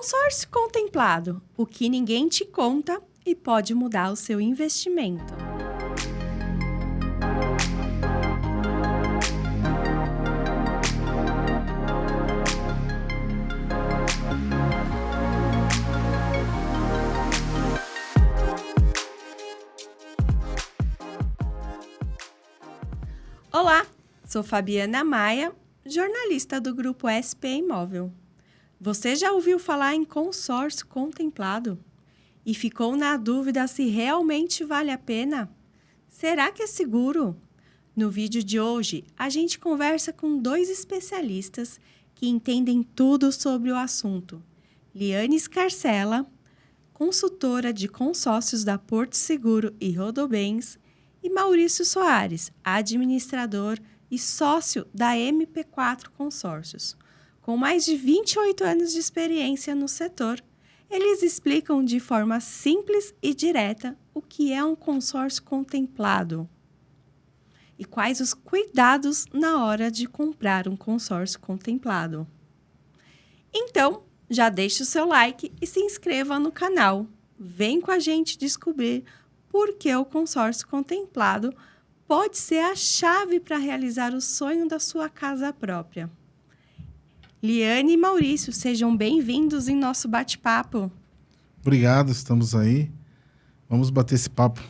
Consórcio contemplado, o que ninguém te conta e pode mudar o seu investimento. Olá, sou Fabiana Maia, jornalista do Grupo SP Imóvel. Você já ouviu falar em consórcio contemplado? E ficou na dúvida se realmente vale a pena? Será que é seguro? No vídeo de hoje, a gente conversa com 2 especialistas que entendem tudo sobre o assunto. Liane Scarcella, consultora de consórcios da Porto Seguro e Rodobens, e Maurício Soares, administrador e sócio da MP4 Consórcios. Com mais de 28 anos de experiência no setor, eles explicam de forma simples e direta o que é um consórcio contemplado e quais os cuidados na hora de comprar um consórcio contemplado. Então, já deixe o seu like e se inscreva no canal. Vem com a gente descobrir por que o consórcio contemplado pode ser a chave para realizar o sonho da sua casa própria. Liane e Maurício, sejam bem-vindos em nosso bate-papo. Obrigado, estamos aí. Vamos bater esse papo.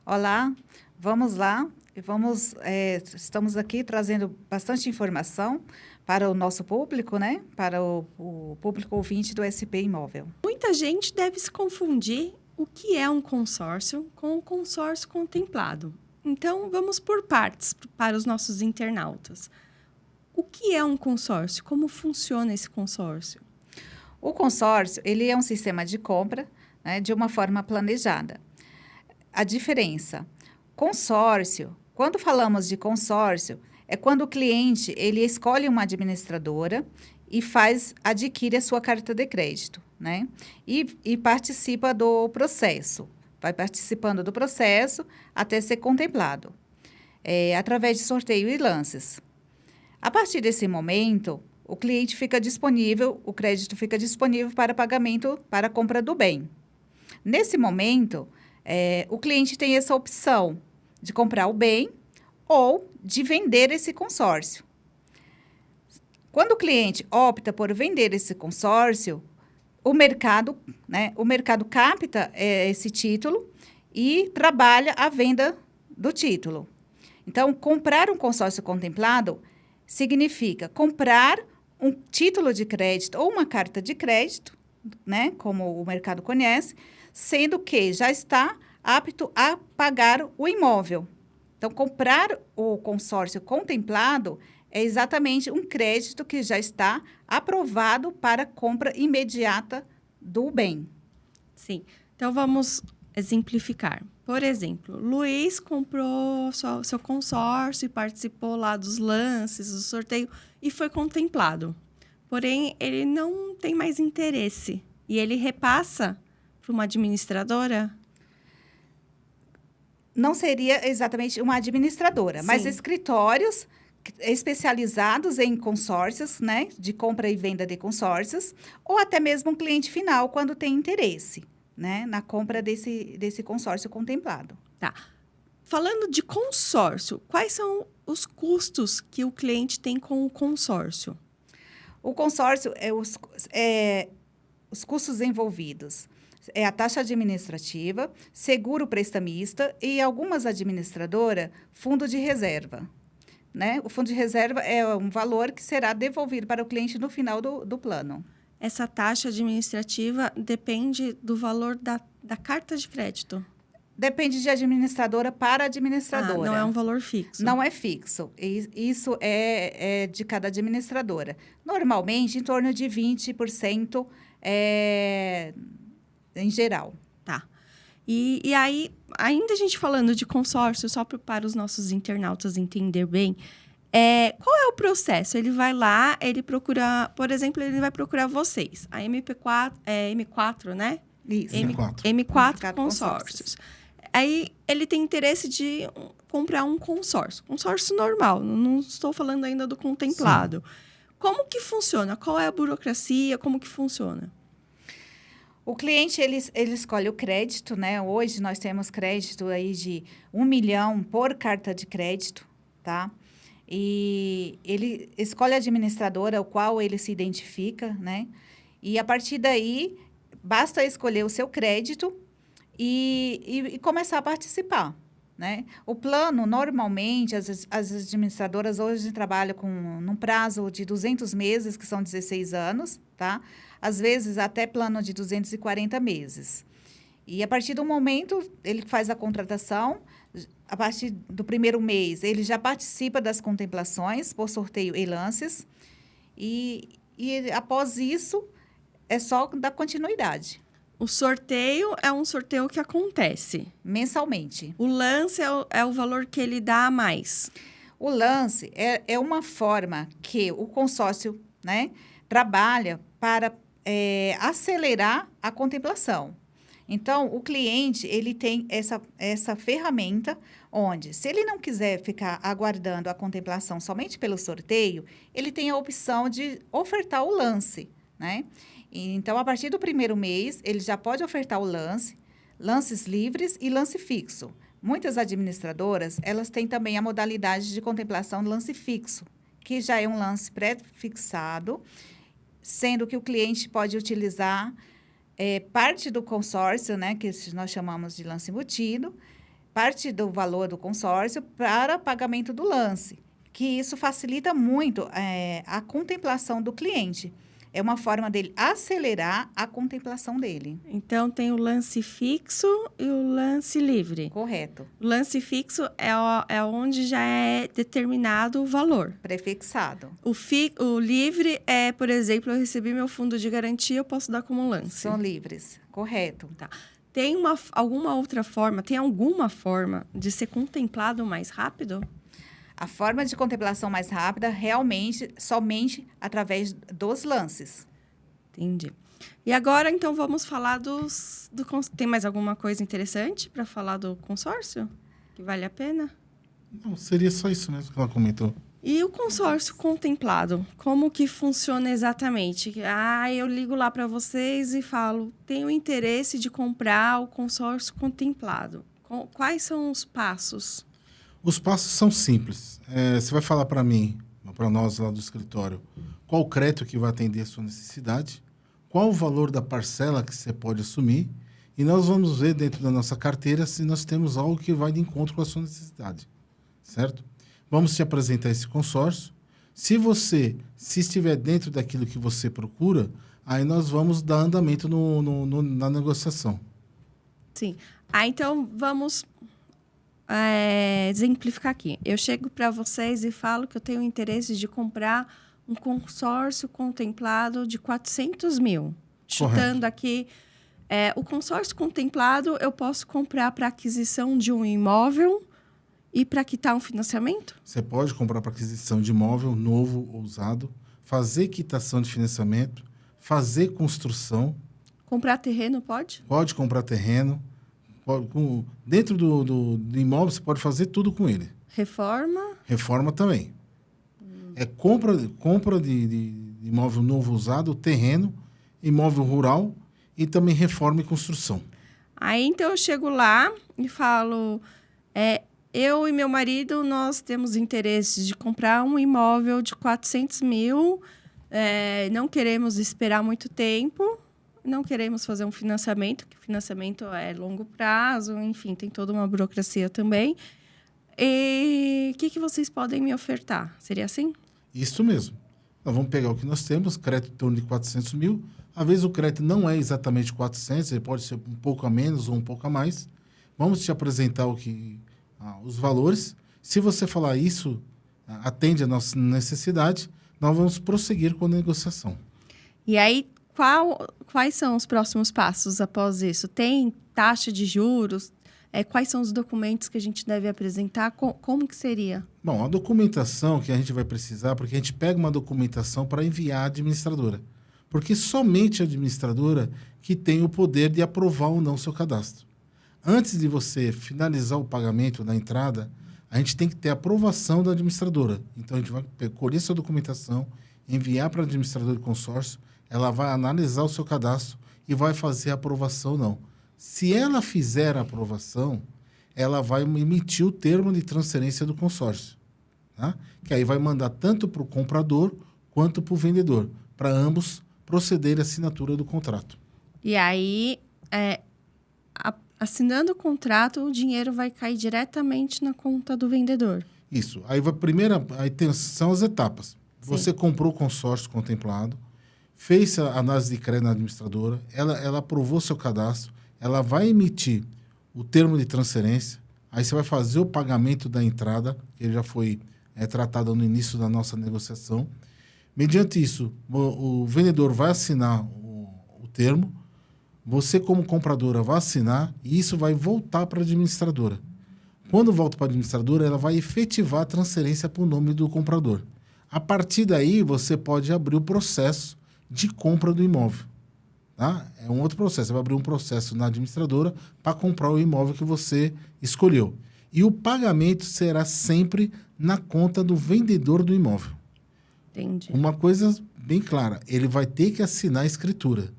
Olá, vamos lá. Estamos aqui trazendo bastante informação para o nosso público, né? Para o público ouvinte do SP Imóvel. Muita gente deve se confundir o que é um consórcio com um consórcio contemplado. Então, vamos por partes para os nossos internautas. O que é um consórcio? Como funciona esse consórcio? O consórcio, ele é um sistema de compra, né, de uma forma planejada. A diferença, consórcio, quando falamos de consórcio, é quando o cliente ele escolhe uma administradora e adquire a sua carta de crédito, né? E participa do processo. Vai participando do processo até ser contemplado, através de sorteio e lances. A partir desse momento, o crédito fica disponível para pagamento para a compra do bem. Nesse momento, o cliente tem essa opção de comprar o bem ou de vender esse consórcio. Quando o cliente opta por vender esse consórcio, o mercado capta esse título e trabalha a venda do título. Então, comprar um consórcio contemplado significa comprar um título de crédito ou uma carta de crédito, né, como o mercado conhece, sendo que já está apto a pagar o imóvel. Então, comprar o consórcio contemplado é exatamente um crédito que já está aprovado para compra imediata do bem. Sim. Então, vamos exemplificar. Por exemplo, Luiz comprou seu consórcio e participou lá dos lances, do sorteio e foi contemplado. Porém, ele não tem mais interesse e ele repassa para uma administradora? Não seria exatamente uma administradora, mas escritórios especializados em consórcios, né, de compra e venda de consórcios, ou até mesmo um cliente final, quando tem interesse, né, na compra desse consórcio contemplado. Tá. Falando de consórcio, quais são os custos que o cliente tem com o consórcio? O consórcio os custos envolvidos. É a taxa administrativa, seguro prestamista e algumas administradoras, fundo de reserva. Né? O fundo de reserva é um valor que será devolvido para o cliente no final do plano. Essa taxa administrativa depende do valor da carta de crédito? Depende de administradora para administradora. Não é um valor fixo? Não é fixo. Isso é de cada administradora. Normalmente, em torno de 20% em geral. Tá. E aí, ainda a gente falando de consórcio, só para os nossos internautas entender bem, qual é o processo? Ele vai lá, ele procura, por exemplo, ele vai procurar vocês, a MP4, M4, né? Isso. M4 Consórcios. Aí, ele tem interesse de comprar um consórcio normal, não estou falando ainda do contemplado. Sim. como que funciona? Qual é a burocracia? Como que funciona? O cliente, ele escolhe o crédito, né? Hoje nós temos crédito aí de 1 milhão por carta de crédito, tá? E ele escolhe a administradora, o qual ele se identifica, né? E a partir daí, basta escolher o seu crédito e começar a participar, né? O plano, normalmente, as administradoras hoje trabalham num prazo de 200 meses, que são 16 anos, tá? Às vezes, até plano de 240 meses. E, a partir do momento, ele faz a contratação, a partir do primeiro mês, ele já participa das contemplações por sorteio e lances. E após isso, é só dar continuidade. O sorteio é um sorteio que acontece. Mensalmente. O lance é o valor que ele dá a mais. O lance é uma forma que o consórcio, né, trabalha para acelerar a contemplação. Então, o cliente, ele tem essa ferramenta onde, se ele não quiser ficar aguardando a contemplação somente pelo sorteio, ele tem a opção de ofertar o lance, né? Então, a partir do primeiro mês, ele já pode ofertar o lance, lances livres e lance fixo. Muitas administradoras, elas têm também a modalidade de contemplação do lance fixo, que já é um lance pré-fixado, sendo que o cliente pode utilizar parte do consórcio, né, que nós chamamos de lance embutido, parte do valor do consórcio para pagamento do lance, que isso facilita muito a contemplação do cliente. É uma forma dele acelerar a contemplação dele. Então, tem o lance fixo e o lance livre. Correto. O lance fixo é onde já é determinado o valor. Prefixado. O livre é, por exemplo, eu recebi meu fundo de garantia, eu posso dar como lance. São livres. Correto. Tá. Tem alguma outra forma, de ser contemplado mais rápido? A forma de contemplação mais rápida, realmente, somente através dos lances. Entendi. E agora, então, vamos falar Tem mais alguma coisa interessante para falar do consórcio? Que vale a pena? Não, seria só isso mesmo que ela comentou. E o consórcio contemplado? Como que funciona exatamente? Eu ligo lá para vocês e falo, tenho interesse de comprar o consórcio contemplado. Quais são os passos? Os passos são simples. Você vai falar para mim, para nós lá do escritório, qual o crédito que vai atender a sua necessidade, qual o valor da parcela que você pode assumir, e nós vamos ver dentro da nossa carteira se nós temos algo que vai de encontro com a sua necessidade, certo? Vamos te apresentar esse consórcio. Se estiver dentro daquilo que você procura, aí nós vamos dar andamento na negociação. Sim. Então, vamos exemplificar aqui. Eu chego para vocês e falo que eu tenho interesse de comprar um consórcio contemplado de 400 mil. Chutando aqui, o consórcio contemplado eu posso comprar para aquisição de um imóvel e para quitar um financiamento? Você pode comprar para aquisição de imóvel novo ou usado, fazer quitação de financiamento, fazer construção. Comprar terreno pode? Pode comprar terreno. Dentro do imóvel, você pode fazer tudo com ele. Reforma? Reforma também. Compra de imóvel novo usado, terreno, imóvel rural e também reforma e construção. Aí, então, eu chego lá e falo... eu e meu marido, nós temos interesse de comprar um imóvel de 400 mil. Não queremos esperar muito tempo. Não queremos fazer um financiamento, que o financiamento é longo prazo, enfim, tem toda uma burocracia também. E o que vocês podem me ofertar? Seria assim? Isso mesmo. Nós vamos pegar o que nós temos, crédito em torno de 400 mil. Às vezes o crédito não é exatamente 400, ele pode ser um pouco a menos ou um pouco a mais. Vamos te apresentar os valores. Se você falar isso, atende a nossa necessidade, nós vamos prosseguir com a negociação. E aí, quais são os próximos passos após isso? Tem taxa de juros? Quais são os documentos que a gente deve apresentar? Como que seria? Bom, a documentação que a gente vai precisar, porque a gente pega uma documentação para enviar à administradora. Porque somente a administradora que tem o poder de aprovar ou não o seu cadastro. Antes de você finalizar o pagamento da entrada, a gente tem que ter a aprovação da administradora. Então, a gente vai colher sua documentação, enviar para a administradora de consórcio, ela vai analisar o seu cadastro e vai fazer a aprovação ou não. Se ela fizer a aprovação, ela vai emitir o termo de transferência do consórcio, tá? Que aí vai mandar tanto para o comprador quanto para o vendedor, para ambos procederem à assinatura do contrato. E aí, assinando o contrato, o dinheiro vai cair diretamente na conta do vendedor. Isso. Aí são as etapas. Sim. Você comprou o consórcio contemplado, fez a análise de crédito na administradora, ela aprovou seu cadastro, ela vai emitir o termo de transferência, aí você vai fazer o pagamento da entrada, que já foi tratado no início da nossa negociação. Mediante isso, o vendedor vai assinar o termo, você como compradora vai assinar e isso vai voltar para a administradora. Quando volta para a administradora, ela vai efetivar a transferência para o nome do comprador. A partir daí, você pode abrir o processo de compra do imóvel. Tá? É um outro processo. Você vai abrir um processo na administradora para comprar o imóvel que você escolheu. E o pagamento será sempre na conta do vendedor do imóvel. Entendi. Uma coisa bem clara, ele vai ter que assinar a escritura.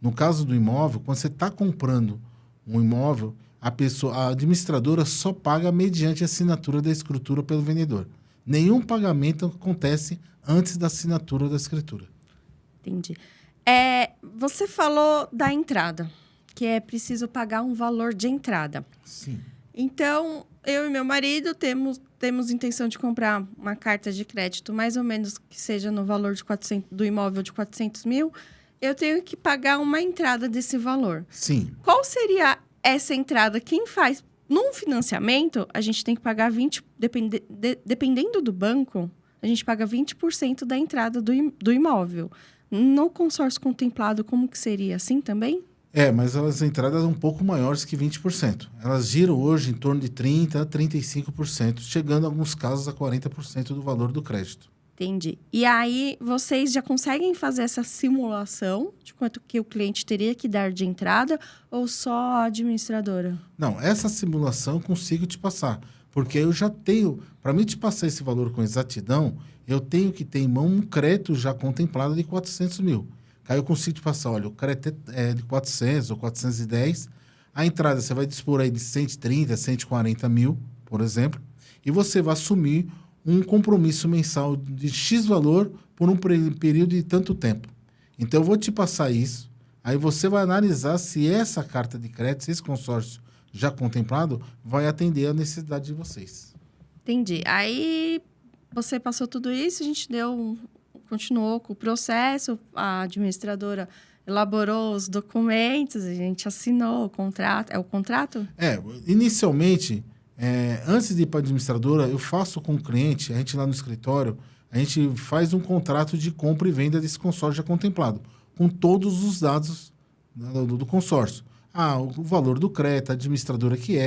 No caso do imóvel, quando você está comprando um imóvel, a administradora só paga mediante a assinatura da escritura pelo vendedor. Nenhum pagamento acontece antes da assinatura da escritura. Entendi. Você falou da entrada, que é preciso pagar um valor de entrada. Sim. Então, eu e meu marido temos intenção de comprar uma carta de crédito, mais ou menos que seja no valor do imóvel de 400 mil. Eu tenho que pagar uma entrada desse valor. Sim. Qual seria essa entrada? Quem faz? Num financiamento, a gente tem que pagar 20%, dependendo do banco, a gente paga 20% da entrada do imóvel. No consórcio contemplado, como que seria? Assim também? Mas as entradas são um pouco maiores que 20%. Elas giram hoje em torno de 30% a 35%, chegando em alguns casos a 40% do valor do crédito. Entendi. E aí, vocês já conseguem fazer essa simulação de quanto que o cliente teria que dar de entrada ou só a administradora? Não, essa simulação eu consigo te passar. Porque eu já tenho, para mim te passar esse valor com exatidão, eu tenho que ter em mão um crédito já contemplado de 400 mil. Aí eu consigo te passar, olha, o crédito é de 400 ou 410, a entrada você vai dispor aí de 130, 140 mil, por exemplo, e você vai assumir um compromisso mensal de X valor por um período de tanto tempo. Então, eu vou te passar isso, aí você vai analisar se essa carta de crédito, se esse consórcio já contemplado, vai atender a necessidade de vocês. Entendi. Aí, você passou tudo isso, a gente continuou com o processo, a administradora elaborou os documentos, a gente assinou o contrato. É o contrato? Inicialmente, antes de ir para a administradora, eu faço com o cliente, a gente lá no escritório, a gente faz um contrato de compra e venda desse consórcio já contemplado, com todos os dados do consórcio. O valor do crédito, a administradora que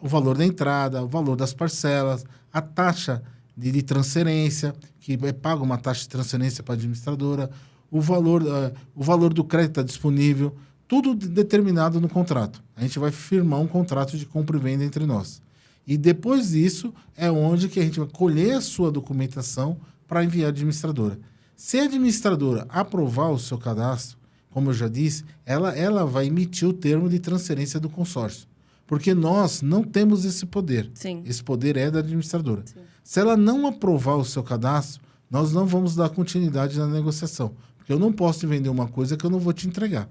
o valor da entrada, o valor das parcelas, a taxa de transferência, que paga uma taxa de transferência para a administradora, o valor do crédito está disponível, tudo determinado no contrato. A gente vai firmar um contrato de compra e venda entre nós. E depois disso é onde que a gente vai colher a sua documentação para enviar à administradora. Se a administradora aprovar o seu cadastro, como eu já disse, ela vai emitir o termo de transferência do consórcio. Porque nós não temos esse poder. Sim. Esse poder é da administradora. Sim. Se ela não aprovar o seu cadastro, nós não vamos dar continuidade na negociação. Porque eu não posso te vender uma coisa que eu não vou te entregar.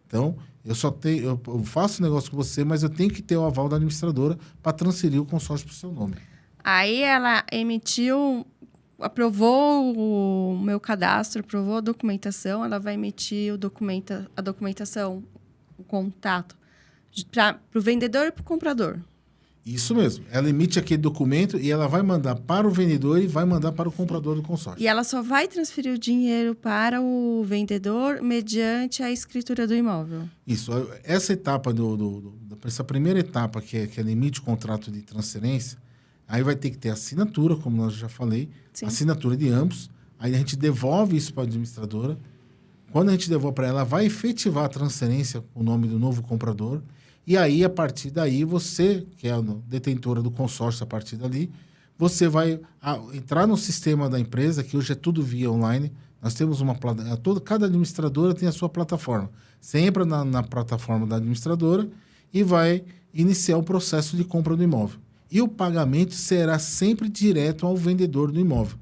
Então, eu faço negócio com você, mas eu tenho que ter o aval da administradora para transferir o consórcio para o seu nome. Aí ela aprovou o meu cadastro, aprovou a documentação, ela vai emitir a documentação, o contato, para o vendedor e para o comprador. Isso mesmo. Ela emite aquele documento e ela vai mandar para o vendedor e vai mandar para o comprador do consórcio. E ela só vai transferir o dinheiro para o vendedor mediante a escritura do imóvel. Isso. Essa etapa, essa primeira etapa, que ela emite o contrato de transferência, aí vai ter que ter assinatura, como nós já falei, Sim. assinatura de ambos. Aí a gente devolve isso para a administradora. Quando a gente devolve para ela, vai efetivar a transferência, o nome do novo comprador. E aí, a partir daí, você, que é a detentora do consórcio a partir dali, você vai entrar no sistema da empresa, que hoje é tudo via online. Nós temos cada administradora tem a sua plataforma. Você entra na plataforma da administradora e vai iniciar o processo de compra do imóvel. E o pagamento será sempre direto ao vendedor do imóvel.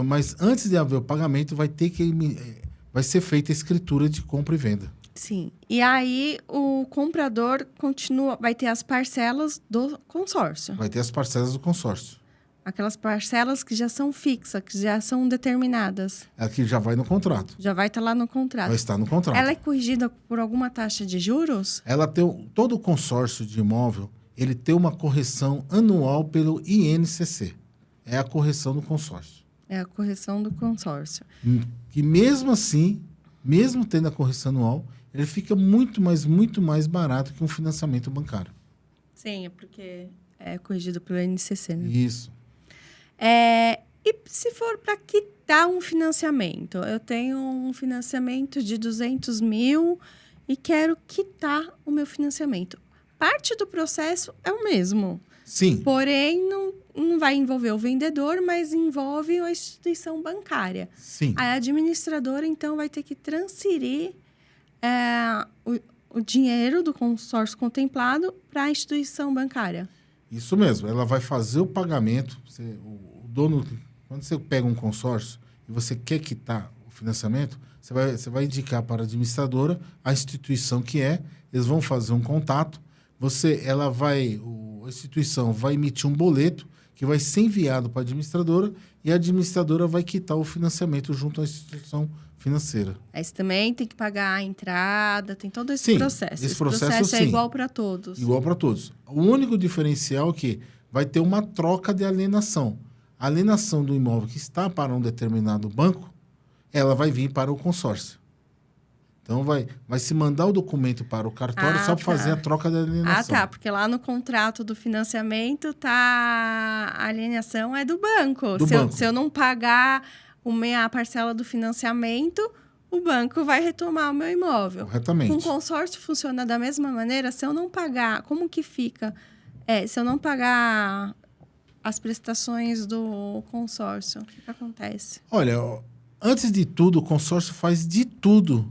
Mas antes de haver o pagamento, vai ser feita a escritura de compra e venda. Sim. E aí o comprador vai ter as parcelas do consórcio. Vai ter as parcelas do consórcio. Aquelas parcelas que já são fixas, que já são determinadas. Aqui já vai no contrato. Já vai estar lá no contrato. Vai estar no contrato. Ela é corrigida por alguma taxa de juros? Todo o consórcio de imóvel, ele tem uma correção anual pelo INCC. É a correção do consórcio. É a correção do consórcio. Que mesmo assim, mesmo tendo a correção anual, ele fica muito mais barato que um financiamento bancário. Sim, é porque é corrigido pelo INCC, né? Isso. E se for para quitar um financiamento? Eu tenho um financiamento de 200 mil e quero quitar o meu financiamento. Parte do processo é o mesmo. Sim. Porém, não vai envolver o vendedor, mas envolve a instituição bancária. Sim. A administradora, então, vai ter que transferir o dinheiro do consórcio contemplado para a instituição bancária. Isso mesmo. Ela vai fazer o pagamento. O dono, quando você pega um consórcio e você quer quitar o financiamento, você vai indicar para a administradora a instituição que é. Eles vão fazer um contato. A instituição vai emitir um boleto que vai ser enviado para a administradora e a administradora vai quitar o financiamento junto à instituição financeira. Aí você também tem que pagar a entrada, tem todo esse processo. Esse processo é igual para todos. Igual para todos. O único diferencial é que vai ter uma troca de alienação. A alienação do imóvel que está para um determinado banco, ela vai vir para o consórcio. Então, vai se mandar o documento para o cartório só para fazer a troca da alienação. Ah, tá. Porque lá no contrato do financiamento a alienação é do banco. Se eu não pagar a parcela do financiamento, o banco vai retomar o meu imóvel. Corretamente. Com o consórcio funciona da mesma maneira? Se eu não pagar, como que fica? Se eu não pagar as prestações do consórcio, o que acontece? Olha, antes de tudo, o consórcio faz de tudo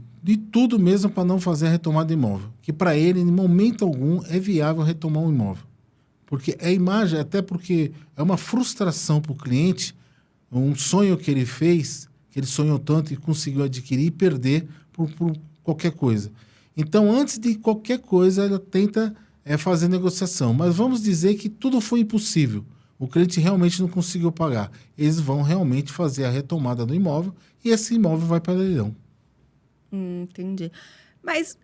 mesmo para não fazer a retomada do imóvel. Que para ele, em momento algum, é viável retomar um imóvel. Porque a imagem, até porque é uma frustração para o cliente, um sonho que ele fez, que ele sonhou tanto e conseguiu adquirir e perder por qualquer coisa. Então, antes de qualquer coisa, ela tenta fazer negociação. Mas vamos dizer que tudo foi impossível. O cliente realmente não conseguiu pagar. Eles vão realmente fazer a retomada do imóvel e esse imóvel vai para leilão. Entendi. Mas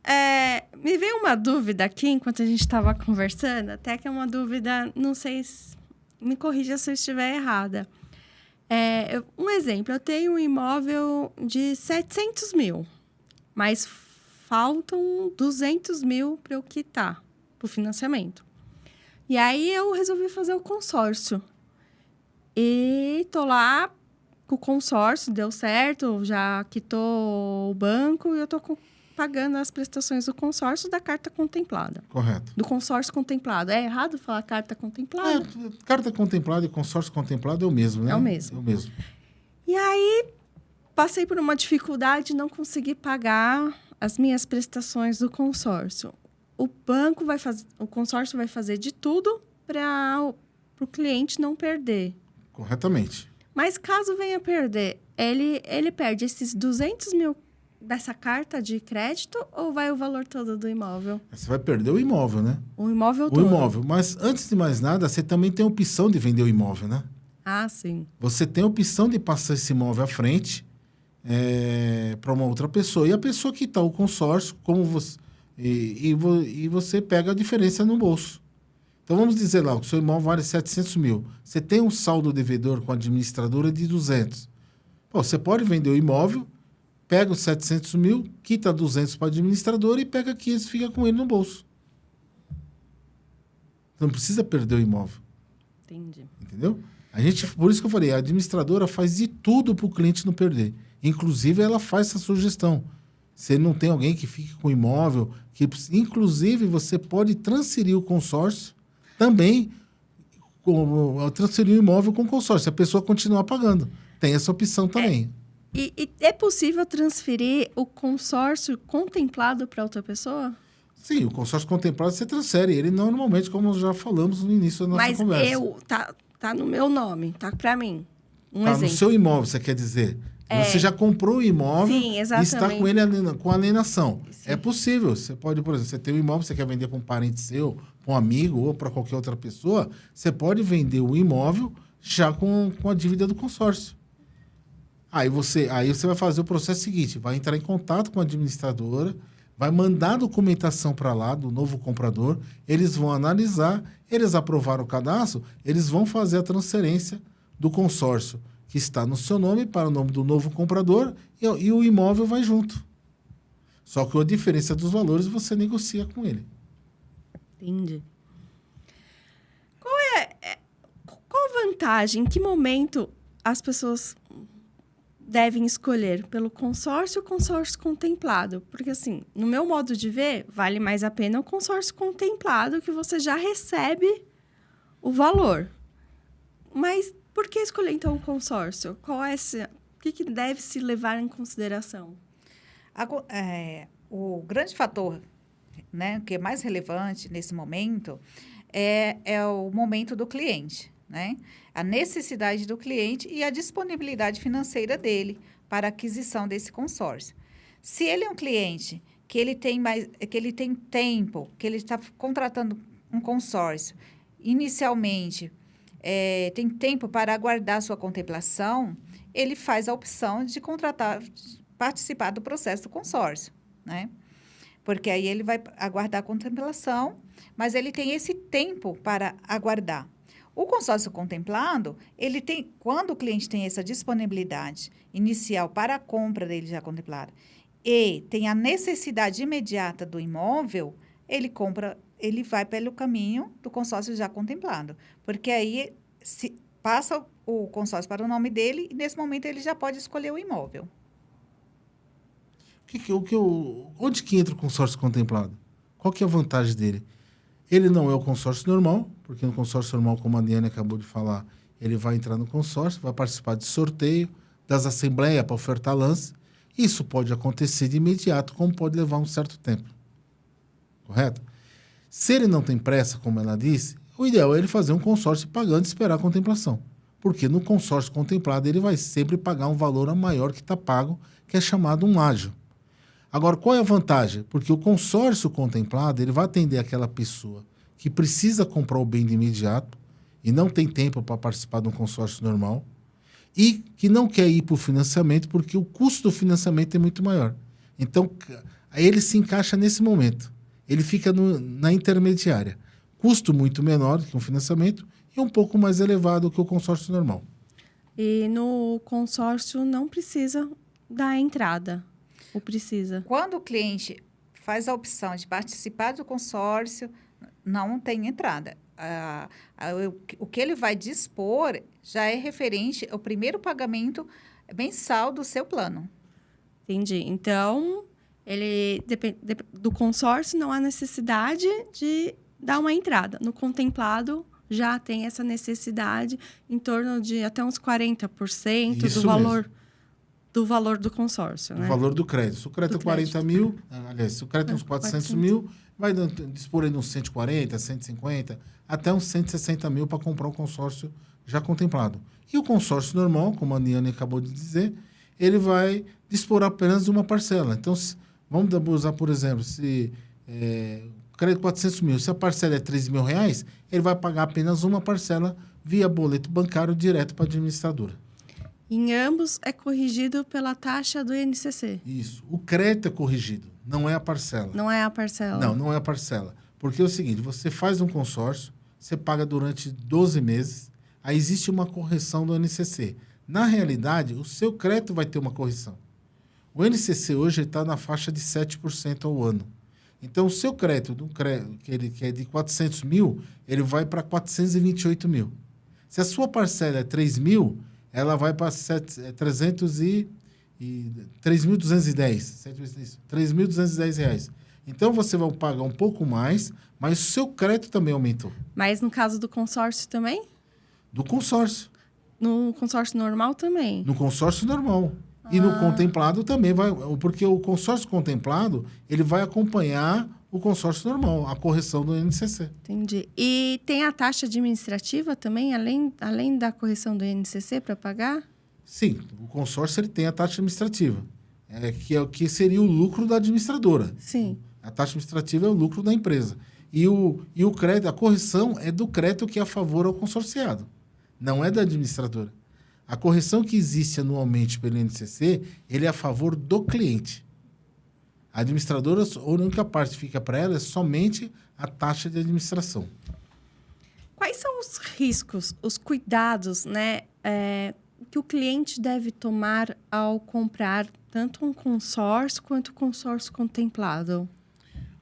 me veio uma dúvida aqui, enquanto a gente estava conversando, até que é uma dúvida, não sei me corrija se eu estiver errada. Um exemplo, eu tenho um imóvel de 700 mil, mas faltam 200 mil para eu quitar para o financiamento. E aí eu resolvi fazer o consórcio. E tô lá com o consórcio, deu certo, já quitou o banco e eu tô pagando as prestações do consórcio da carta contemplada. Correto. Do consórcio contemplado. É errado falar carta contemplada? Carta contemplada e consórcio contemplado é o mesmo, né? É o mesmo. É o mesmo. E aí, passei por uma dificuldade de não conseguir pagar as minhas prestações do consórcio. O consórcio vai fazer de tudo para o cliente não perder. Corretamente. Mas caso venha perder, ele perde esses 200 mil dessa carta de crédito ou vai o valor todo do imóvel? Você vai perder o imóvel, né? O imóvel todo. O imóvel. Mas antes de mais nada, você também tem a opção de vender o imóvel, né? Ah, sim. Você tem a opção de passar esse imóvel à frente para uma outra pessoa. E a pessoa que está o consórcio, como você... E você pega a diferença no bolso. Então, vamos dizer lá, o seu imóvel vale 700 mil. Você tem um saldo devedor com a administradora de 200. Pô, você pode vender o imóvel, pega os 700 mil, quita 200 para a administradora e pega 500 e fica com ele no bolso. Não precisa perder o imóvel. Entendi. Entendeu? Por isso que eu falei, a administradora faz de tudo para o cliente não perder. Inclusive, ela faz essa sugestão. Se não tem alguém que fique com o imóvel, inclusive você pode transferir o consórcio também transferir o imóvel com consórcio, se a pessoa continuar pagando. Tem essa opção também. E é possível transferir o consórcio contemplado para outra pessoa? Sim, o consórcio contemplado você transfere ele normalmente, como já falamos no início da nossa conversa. Mas tá no meu nome, tá para mim. Tá exemplo. No seu imóvel, você quer dizer. Você já comprou o imóvel. Sim, exatamente. E está com ele com alienação. Sim. É possível. Você pode, por exemplo, você tem um imóvel, você quer vender para um parente seu, para um amigo ou para qualquer outra pessoa, você pode vender o imóvel já com a dívida do consórcio. Aí você vai fazer o processo seguinte, vai entrar em contato com a administradora, vai mandar a documentação para lá do novo comprador, eles vão analisar, eles aprovaram o cadastro, eles vão fazer a transferência do consórcio que está no seu nome para o nome do novo comprador e o imóvel vai junto. Só que a diferença dos valores você negocia com ele. Entendi. Qual a vantagem? Em que momento as pessoas devem escolher pelo consórcio ou consórcio contemplado? Porque, assim, no meu modo de ver, vale mais a pena o consórcio contemplado, que você já recebe o valor. Mas por que escolher, então, o consórcio? O que deve se levar em consideração? O grande fator, né, que é mais relevante nesse momento é o momento do cliente, né? A necessidade do cliente e a disponibilidade financeira dele para a aquisição desse consórcio. Se ele é um cliente que ele tem tempo, que ele está contratando um consórcio, inicialmente tem tempo para aguardar sua contemplação, ele faz a opção de participar do processo do consórcio, né? Porque aí ele vai aguardar a contemplação, mas ele tem esse tempo para aguardar. O consórcio contemplado, quando o cliente tem essa disponibilidade inicial para a compra dele já contemplado e tem a necessidade imediata do imóvel, ele vai pelo caminho do consórcio já contemplado. Porque aí se passa o consórcio para o nome dele e, nesse momento, ele já pode escolher o imóvel. Onde que entra o consórcio contemplado? Qual que é a vantagem dele? Ele não é o consórcio normal, porque no consórcio normal, como a Diane acabou de falar, ele vai entrar no consórcio, vai participar de sorteio, das assembleias para ofertar lance. Isso pode acontecer de imediato, como pode levar um certo tempo. Correto? Se ele não tem pressa, como ela disse, o ideal é ele fazer um consórcio pagando e esperar a contemplação. Porque no consórcio contemplado, ele vai sempre pagar um valor maior que está pago, que é chamado um ágio. Agora, qual é a vantagem? Porque o consórcio contemplado, ele vai atender aquela pessoa que precisa comprar o bem de imediato e não tem tempo para participar de um consórcio normal e que não quer ir para o financiamento porque o custo do financiamento é muito maior. Então, aí ele se encaixa nesse momento. Ele fica na intermediária. Custo muito menor que um financiamento e um pouco mais elevado que o consórcio normal. E no consórcio não precisa da entrada. Ou precisa? Quando o cliente faz a opção de participar do consórcio, não tem entrada. O que ele vai dispor já é referente ao primeiro pagamento mensal do seu plano. Entendi. Então, do consórcio não há necessidade de dar uma entrada. No contemplado, já tem essa necessidade em torno de até uns 40% Isso do valor. Mesmo. Do valor do consórcio, né? O valor do crédito. Se o crédito é 40 mil, aliás, se o crédito é uns 400 mil, vai dispor aí uns 140, 150, até uns 160 mil para comprar o consórcio já contemplado. E o consórcio normal, como a Niane acabou de dizer, ele vai dispor apenas de uma parcela. Então, vamos usar, por exemplo, se o crédito é 400 mil, se a parcela é 13 mil reais, ele vai pagar apenas uma parcela via boleto bancário direto para a administradora. Em ambos é corrigido pela taxa do INCC. Isso. O crédito é corrigido, não é a parcela. Não é a parcela. Não é a parcela. Porque é o seguinte, você faz um consórcio, você paga durante 12 meses, aí existe uma correção do INCC. Na realidade, o seu crédito vai ter uma correção. O INCC hoje está na faixa de 7% ao ano. Então, o seu crédito, que é de 400 mil, ele vai para 428 mil. Se a sua parcela é 3 mil, ela vai para 3.210 reais. Então, você vai pagar um pouco mais, mas o seu crédito também aumentou. Mas no caso do consórcio também? Do consórcio. No consórcio normal também? No consórcio normal. E no contemplado também vai... Porque o consórcio contemplado, ele vai acompanhar o consórcio normal, a correção do INCC. Entendi. E tem a taxa administrativa também, além da correção do INCC para pagar? Sim, o consórcio ele tem a taxa administrativa, que é o que seria o lucro da administradora. Sim. A taxa administrativa é o lucro da empresa. E o crédito, a correção é do crédito que é a favor ao consorciado, não é da administradora. A correção que existe anualmente pelo INCC, ele é a favor do cliente. A administradora, a única parte que fica para ela é somente a taxa de administração. Quais são os riscos, os cuidados, né, que o cliente deve tomar ao comprar tanto um consórcio quanto o consórcio contemplado?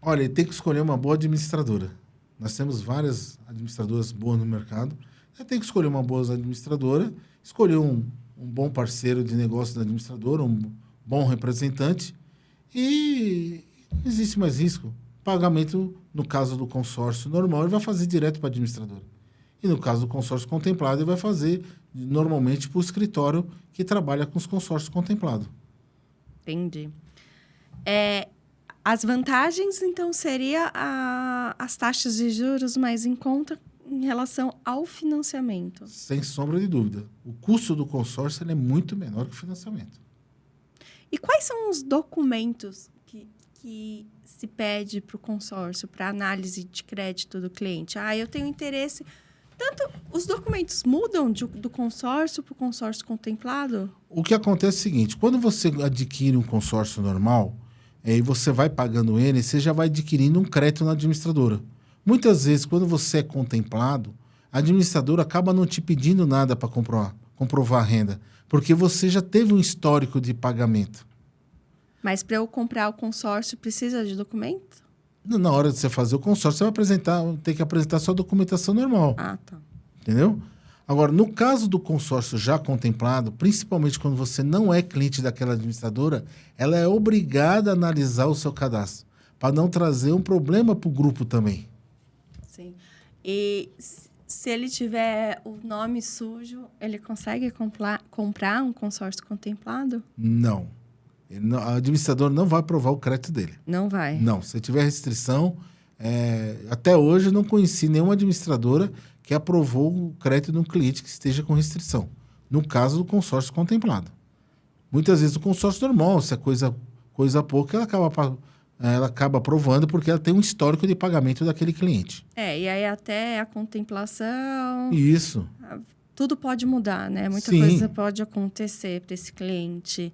Olha, ele tem que escolher uma boa administradora. Nós temos várias administradoras boas no mercado. Ele tem que escolher uma boa administradora, escolher um bom parceiro de negócio da administradora, um bom representante. E não existe mais risco. Pagamento, no caso do consórcio normal, ele vai fazer direto para a administradora. E no caso do consórcio contemplado, ele vai fazer normalmente para o escritório que trabalha com os consórcios contemplados. Entendi. As vantagens, então, seria as taxas de juros mais em conta em relação ao financiamento. Sem sombra de dúvida. O custo do consórcio ele é muito menor que o financiamento. E quais são os documentos que se pede para o consórcio, para análise de crédito do cliente? Eu tenho interesse... Tanto os documentos mudam do consórcio para o consórcio contemplado? O que acontece é o seguinte, quando você adquire um consórcio normal, e você vai pagando ele, você já vai adquirindo um crédito na administradora. Muitas vezes, quando você é contemplado, a administradora acaba não te pedindo nada para comprovar a renda, porque você já teve um histórico de pagamento. Mas para eu comprar o consórcio, precisa de documento? Na hora de você fazer o consórcio, você vai ter que apresentar sua documentação normal. Ah, tá. Entendeu? Agora, no caso do consórcio já contemplado, principalmente quando você não é cliente daquela administradora, ela é obrigada a analisar o seu cadastro, para não trazer um problema para o grupo também. Sim. E se ele tiver o nome sujo, ele consegue comprar um consórcio contemplado? Não. A administradora não vai aprovar o crédito dele. Não vai? Não. Se tiver restrição, até hoje eu não conheci nenhuma administradora que aprovou o crédito de um cliente que esteja com restrição. No caso do consórcio contemplado. Muitas vezes o consórcio normal, se é coisa pouca, ela acaba aprovando porque ela tem um histórico de pagamento daquele cliente. E aí até a contemplação... Isso. Tudo pode mudar, né? Muita Sim. coisa pode acontecer para esse cliente.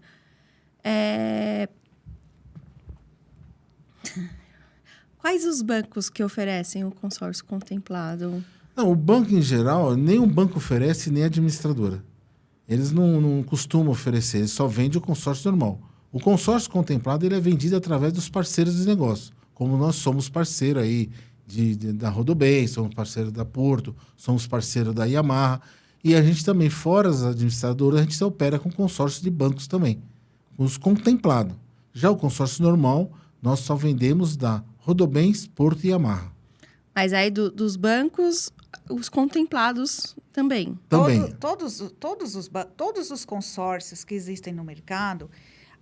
Quais os bancos que oferecem o consórcio contemplado? Não, o banco em geral, nem o banco oferece, nem a administradora. Eles não costumam oferecer, eles só vendem o consórcio normal. O consórcio contemplado ele é vendido através dos parceiros de negócio. Como nós somos parceiro aí da Rodobem, somos parceiro da Porto, somos parceiro da Yamaha. E a gente também, fora as administradoras, a gente opera com consórcio de bancos também. Os contemplados. Já o consórcio normal, nós só vendemos da Rodobens, Porto e Yamaha. Mas aí dos bancos, os contemplados também. Também. Todos os consórcios que existem no mercado,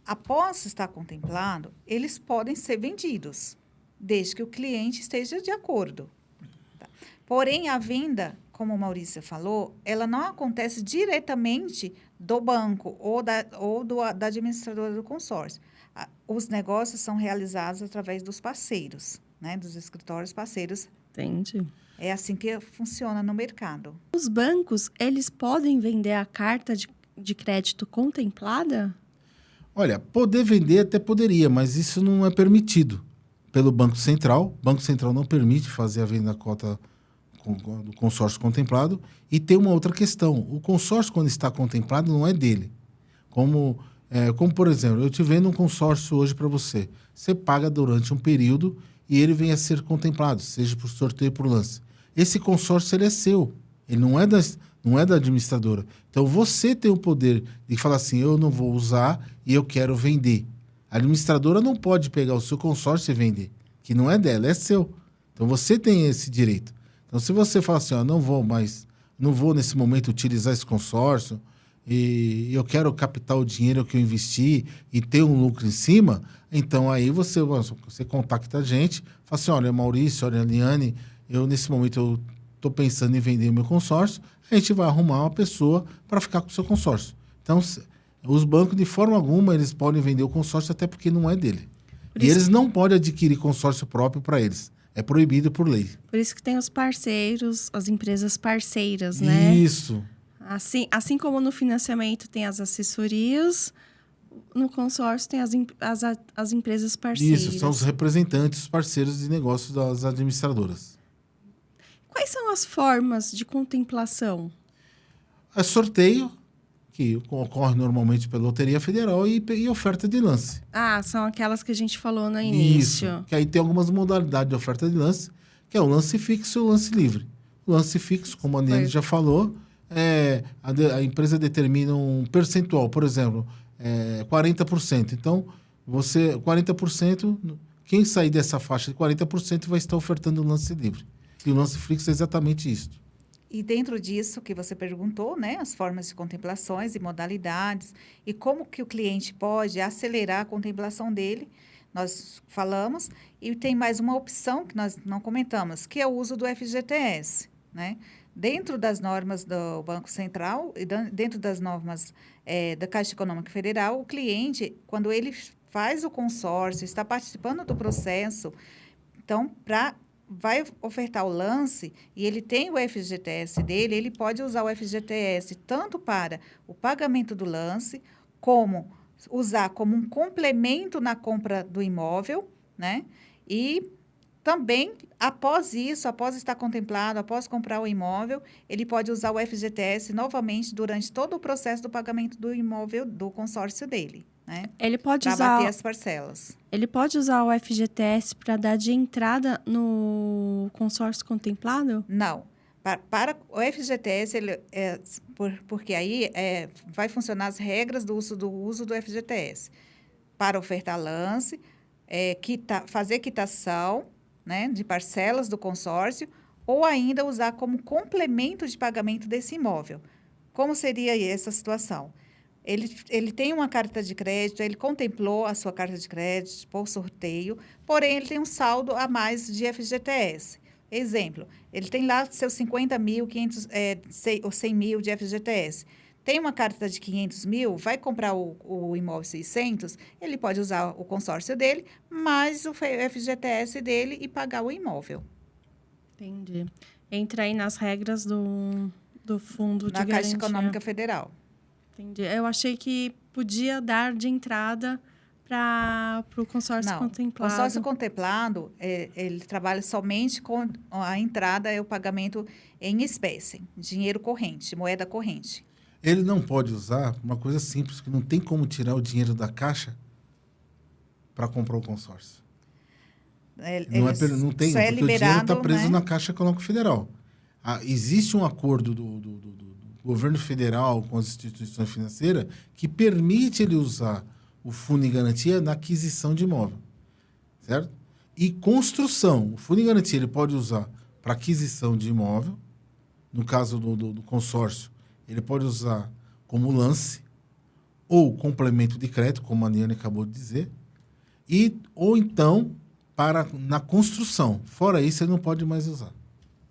após estar contemplado, eles podem ser vendidos, desde que o cliente esteja de acordo. Tá? Porém, a venda, como o Maurício falou, ela não acontece diretamente do banco ou da administradora do consórcio. Os negócios são realizados através dos parceiros, né? Dos escritórios parceiros. Entendi. É assim que funciona no mercado. Os bancos, eles podem vender a carta de crédito contemplada? Olha, poder vender até poderia, mas isso não é permitido pelo Banco Central. O Banco Central não permite fazer a venda da cota do consórcio contemplado. E tem uma outra questão. O consórcio, quando está contemplado, não é dele. Como por exemplo, eu te vendo um consórcio hoje para você. Você paga durante um período e ele vem a ser contemplado, seja por sorteio ou por lance. Esse consórcio ele é seu. Ele não é da administradora. Então, você tem o poder de falar assim, eu não vou usar e eu quero vender. A administradora não pode pegar o seu consórcio e vender, que não é dela, é seu. Então, você tem esse direito. Então, se você fala assim, não vou mais não vou nesse momento utilizar esse consórcio e eu quero captar o dinheiro que eu investi e ter um lucro em cima, então aí você contacta a gente, fala assim, olha, Maurício, olha, Liane, eu nesse momento eu estou pensando em vender o meu consórcio, a gente vai arrumar uma pessoa para ficar com o seu consórcio. Então, os bancos, de forma alguma, eles podem vender o consórcio até porque não é dele. E eles não podem adquirir consórcio próprio para eles. É proibido por lei. Por isso que tem os parceiros, as empresas parceiras, né? Isso. Assim como no financiamento tem as assessorias, no consórcio tem as empresas parceiras. Isso, são os representantes, os parceiros de negócios das administradoras. Quais são as formas de contemplação? É sorteio, que ocorre normalmente pela Loteria Federal, e oferta de lance. São aquelas que a gente falou no início. Isso, que aí tem algumas modalidades de oferta de lance, que é o lance fixo e o lance livre. O lance fixo, como a Liane já falou, a empresa determina um percentual, por exemplo, 40%. Então, 40%, quem sair dessa faixa de 40% vai estar ofertando o lance livre. E o lance fixo é exatamente isso. E dentro disso que você perguntou, né, as formas de contemplações e modalidades, e como que o cliente pode acelerar a contemplação dele, nós falamos, e tem mais uma opção que nós não comentamos, que é o uso do FGTS, né? Dentro das normas do Banco Central e dentro das normas da Caixa Econômica Federal, o cliente, quando ele faz o consórcio, está participando do processo, então, vai ofertar o lance e ele tem o FGTS dele, ele pode usar o FGTS tanto para o pagamento do lance, como usar como um complemento na compra do imóvel, né? E também, após isso, após estar contemplado, após comprar o imóvel, ele pode usar o FGTS novamente durante todo o processo do pagamento do imóvel, do consórcio dele. Né? Ele pode pra usar bater as parcelas. Ele pode usar o FGTS para dar de entrada no consórcio contemplado? Não. Para o FGTS, porque aí vai funcionar as regras do uso do FGTS. Para ofertar lance, fazer quitação, né, de parcelas do consórcio, ou ainda usar como complemento de pagamento desse imóvel. Como seria essa situação? Ele tem uma carta de crédito, ele contemplou a sua carta de crédito por sorteio, porém, ele tem um saldo a mais de FGTS. Exemplo, ele tem lá seus 50 mil, 500, ou 100 mil de FGTS. Tem uma carta de 500 mil, vai comprar o imóvel 600, ele pode usar o consórcio dele, mais o FGTS dele e pagar o imóvel. Entendi. Entra aí nas regras do fundo de garantia. Na Caixa Econômica Federal. Entendi. Eu achei que podia dar de entrada para o consórcio contemplado. O consórcio contemplado, ele trabalha somente com a entrada e o pagamento em espécie, dinheiro corrente, moeda corrente. Ele não pode usar uma coisa simples, que não tem como tirar o dinheiro da Caixa para comprar o consórcio. Não tem, porque o dinheiro está preso, né, na Caixa Econômica Federal. Existe um acordo do governo federal com as instituições financeiras que permite ele usar o fundo de garantia na aquisição de imóvel, certo? E construção. O fundo de garantia ele pode usar para aquisição de imóvel, no caso do consórcio, ele pode usar como lance ou complemento de crédito, como a Liane acabou de dizer, ou então na construção. Fora isso, ele não pode mais usar.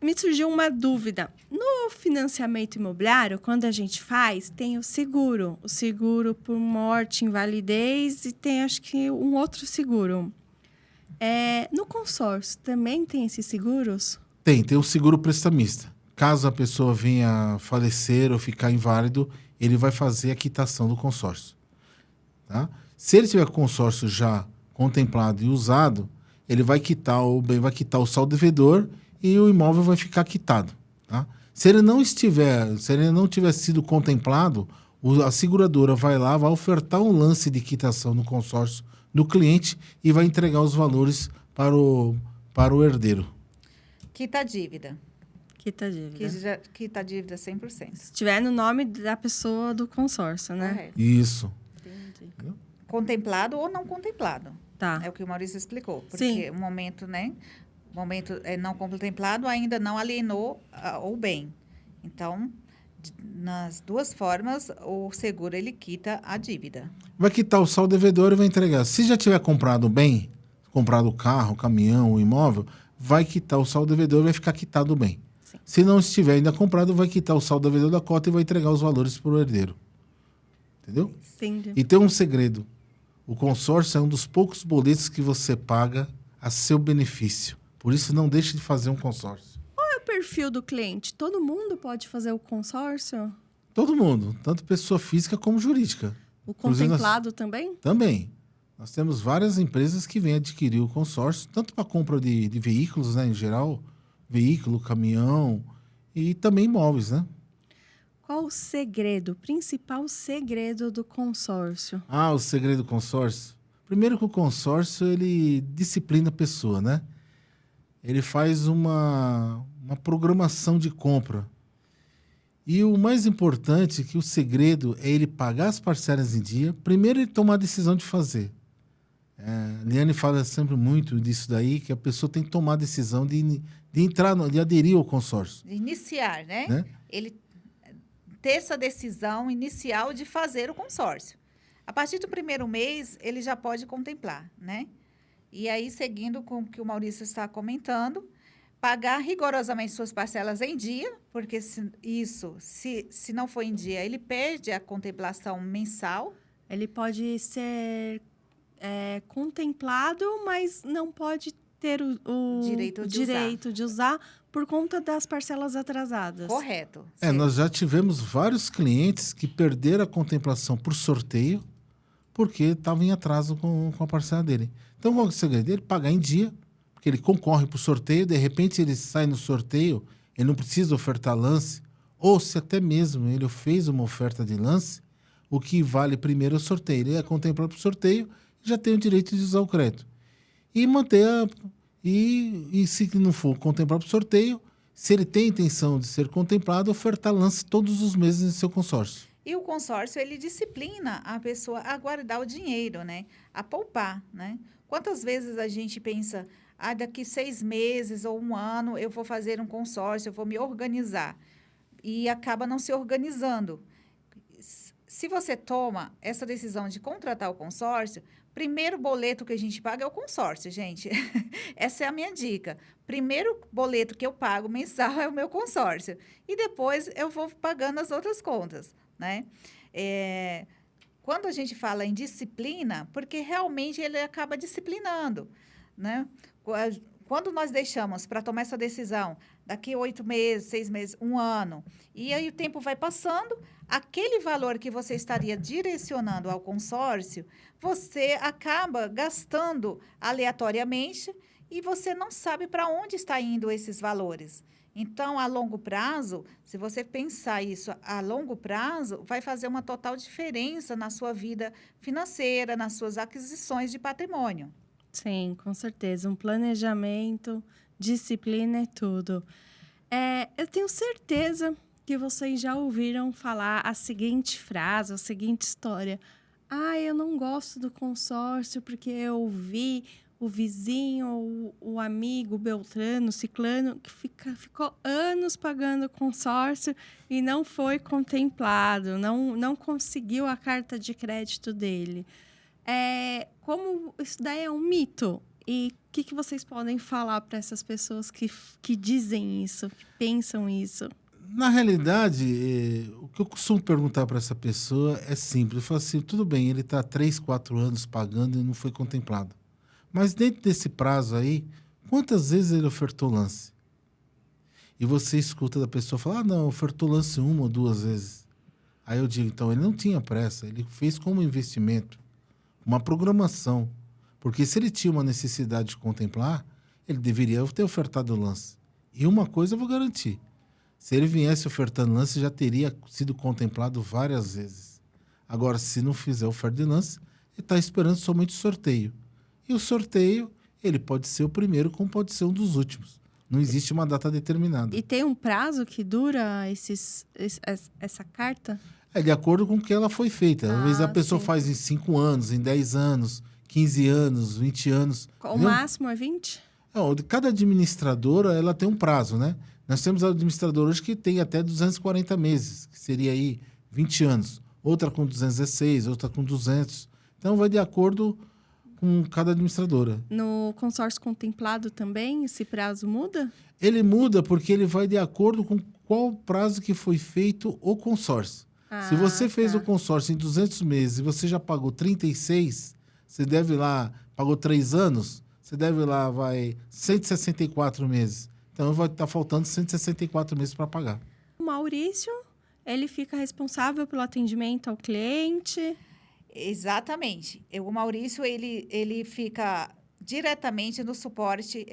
Me surgiu uma dúvida. No financiamento imobiliário, quando a gente faz, tem o seguro por morte, invalidez, e tem, acho que, um outro seguro. No consórcio, também tem esses seguros? Tem o seguro prestamista. Caso a pessoa venha a falecer ou ficar inválido, ele vai fazer a quitação do consórcio. Tá? Se ele tiver com o consórcio já contemplado e usado, ele vai quitar o saldo devedor e o imóvel vai ficar quitado. Tá? Se ele não tiver sido contemplado, a seguradora vai ofertar um lance de quitação no consórcio do cliente e vai entregar os valores para o herdeiro. Quita a dívida. Quita a dívida. Quita a dívida 100%. Se estiver no nome da pessoa do consórcio, né? Correto. Isso. Entendi. Contemplado ou não contemplado. Tá. É o que o Maurício explicou. Porque Sim. o momento não contemplado ainda não alienou o bem. Então, nas duas formas, o seguro ele quita a dívida. Vai quitar o saldo devedor e vai entregar. Se já tiver comprado o bem, comprado o carro, o caminhão, o imóvel, vai quitar o saldo devedor e vai ficar quitado o bem. Sim. Se não estiver ainda comprado, vai quitar o saldo devedor da cota e vai entregar os valores para o herdeiro. Entendeu? Entendi. E tem um segredo. O consórcio é um dos poucos boletos que você paga a seu benefício. Por isso, não deixe de fazer um consórcio. Qual é o perfil do cliente? Todo mundo pode fazer o consórcio? Todo mundo, tanto pessoa física como jurídica. O Inclusive, contemplado também? Também. Nós temos várias empresas que vêm adquirir o consórcio, tanto para compra de veículos, né, em geral, veículo, caminhão e também imóveis, né? Qual o segredo, o principal segredo do consórcio? Ah, o segredo do consórcio. Primeiro que o consórcio, ele disciplina a pessoa, né? Ele faz uma programação de compra. E o mais importante é que o segredo é ele pagar as parcelas em dia. Primeiro, ele tomar a decisão de fazer. Liane fala sempre muito disso daí, que a pessoa tem que tomar a decisão de entrar, de aderir ao consórcio. De iniciar, né? Né? Ele ter essa decisão inicial de fazer o consórcio. A partir do primeiro mês, ele já pode contemplar, né? E aí, seguindo com o que o Maurício está comentando, pagar rigorosamente suas parcelas em dia, porque se não for em dia, ele perde a contemplação mensal. Ele pode ser contemplado, mas não pode ter o direito de usar por conta das parcelas atrasadas. Correto. Nós já tivemos vários clientes que perderam a contemplação por sorteio porque estavam em atraso com a parcela dele. Então, qual é o segredo dele? Pagar em dia, porque ele concorre para o sorteio, de repente ele sai no sorteio, ele não precisa ofertar lance, ou se até mesmo ele fez uma oferta de lance, o que vale primeiro é o sorteio. Ele é contemplado para o sorteio, já tem o direito de usar o crédito. E manter e se não for contemplado para o sorteio, se ele tem intenção de ser contemplado, ofertar lance todos os meses em seu consórcio. E o consórcio, ele disciplina a pessoa a guardar o dinheiro, né? A poupar, né? Quantas vezes a gente pensa, daqui 6 meses ou 1 ano eu vou fazer um consórcio, eu vou me organizar. E acaba não se organizando. Se você toma essa decisão de contratar o consórcio, primeiro boleto que a gente paga é o consórcio, gente. Essa é a minha dica. Primeiro boleto que eu pago mensal é o meu consórcio. E depois eu vou pagando as outras contas, né? Quando a gente fala em disciplina, porque realmente ele acaba disciplinando, né? Quando nós deixamos para tomar essa decisão, daqui 8 meses, 6 meses, 1 ano, e aí o tempo vai passando, aquele valor que você estaria direcionando ao consórcio, você acaba gastando aleatoriamente e você não sabe para onde está indo esses valores. Então, a longo prazo, se você pensar isso a longo prazo, vai fazer uma total diferença na sua vida financeira, nas suas aquisições de patrimônio. Sim, com certeza. Um planejamento, disciplina é tudo. Eu tenho certeza que vocês já ouviram falar a seguinte frase, a seguinte história. Eu não gosto do consórcio porque eu vi o vizinho, o amigo, Beltrano, Ciclano, que ficou anos pagando consórcio e não foi contemplado, não conseguiu a carta de crédito dele. Como isso daí é um mito? E o que vocês podem falar para essas pessoas que dizem isso, que pensam isso? Na realidade, o que eu costumo perguntar para essa pessoa é simples. Eu falo assim, tudo bem, ele está 3, 4 anos pagando e não foi contemplado. Mas dentro desse prazo aí, quantas vezes ele ofertou lance? E você escuta da pessoa falar, não, ofertou lance 1 ou 2 vezes. Aí eu digo, então, ele não tinha pressa, ele fez como investimento, uma programação. Porque se ele tinha uma necessidade de contemplar, ele deveria ter ofertado lance. E uma coisa eu vou garantir, se ele viesse ofertando lance, já teria sido contemplado várias vezes. Agora, se não fizer oferta de lance, ele está esperando somente o sorteio. E o sorteio, ele pode ser o primeiro, como pode ser um dos últimos. Não existe uma data determinada. E tem um prazo que dura essa carta? De acordo com o que ela foi feita. Às vezes a pessoa faz em 5 anos, em 10 anos, 15 anos, 20 anos. O máximo é 20? Cada administradora, ela tem um prazo, né? Nós temos administradora hoje que tem até 240 meses, que seria aí 20 anos. Outra com 216, outra com 200. Então, vai de acordo com cada administradora. No consórcio contemplado também, esse prazo muda? Ele muda porque ele vai de acordo com qual prazo que foi feito o consórcio. Se você fez o consórcio em 200 meses e você já pagou 36, você deve lá, pagou 3 anos, você deve lá, 164 meses. Então, vai estar faltando 164 meses para pagar. O Maurício, ele fica responsável pelo atendimento ao cliente. Exatamente. O Maurício, ele fica diretamente no suporte.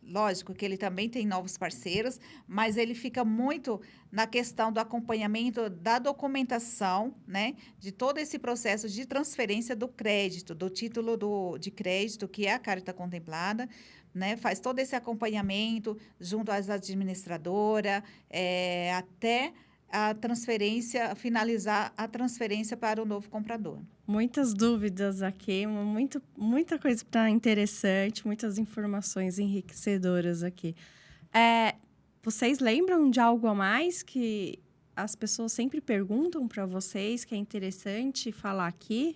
Lógico que ele também tem novos parceiros, mas ele fica muito na questão do acompanhamento da documentação, né? De todo esse processo de transferência do crédito, do título de crédito, que é a carta contemplada, né? Faz todo esse acompanhamento junto às administradoras, até a transferência, finalizar a transferência para o novo comprador. Muitas dúvidas aqui, muita coisa interessante, muitas informações enriquecedoras aqui. Vocês lembram de algo a mais que as pessoas sempre perguntam para vocês, que é interessante falar aqui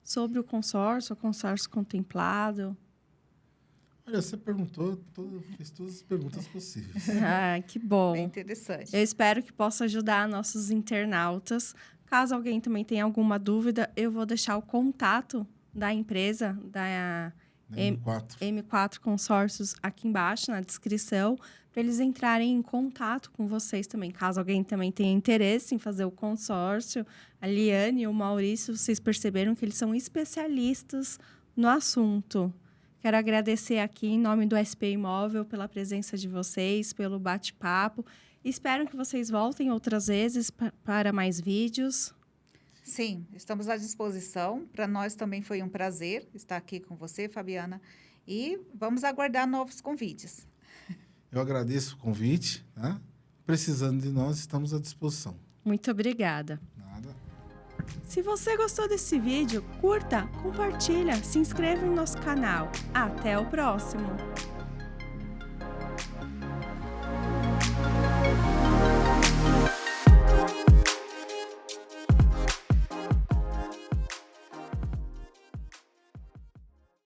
sobre o consórcio contemplado? Olha, você perguntou, fez todas as perguntas possíveis. Que bom. Bem interessante. Eu espero que possa ajudar nossos internautas. Caso alguém também tenha alguma dúvida, eu vou deixar o contato da empresa, da M4 Consórcios, aqui embaixo na descrição, para eles entrarem em contato com vocês também. Caso alguém também tenha interesse em fazer o consórcio, a Liane e o Maurício, vocês perceberam que eles são especialistas no assunto. Quero agradecer aqui, em nome do SP Imóvel, pela presença de vocês, pelo bate-papo. Espero que vocês voltem outras vezes para mais vídeos. Sim, estamos à disposição. Para nós também foi um prazer estar aqui com você, Fabiana. E vamos aguardar novos convites. Eu agradeço o convite. Tá? Precisando de nós, estamos à disposição. Muito obrigada. Nada. Se você gostou desse vídeo, curta, compartilha, se inscreva em nosso canal. Até o próximo!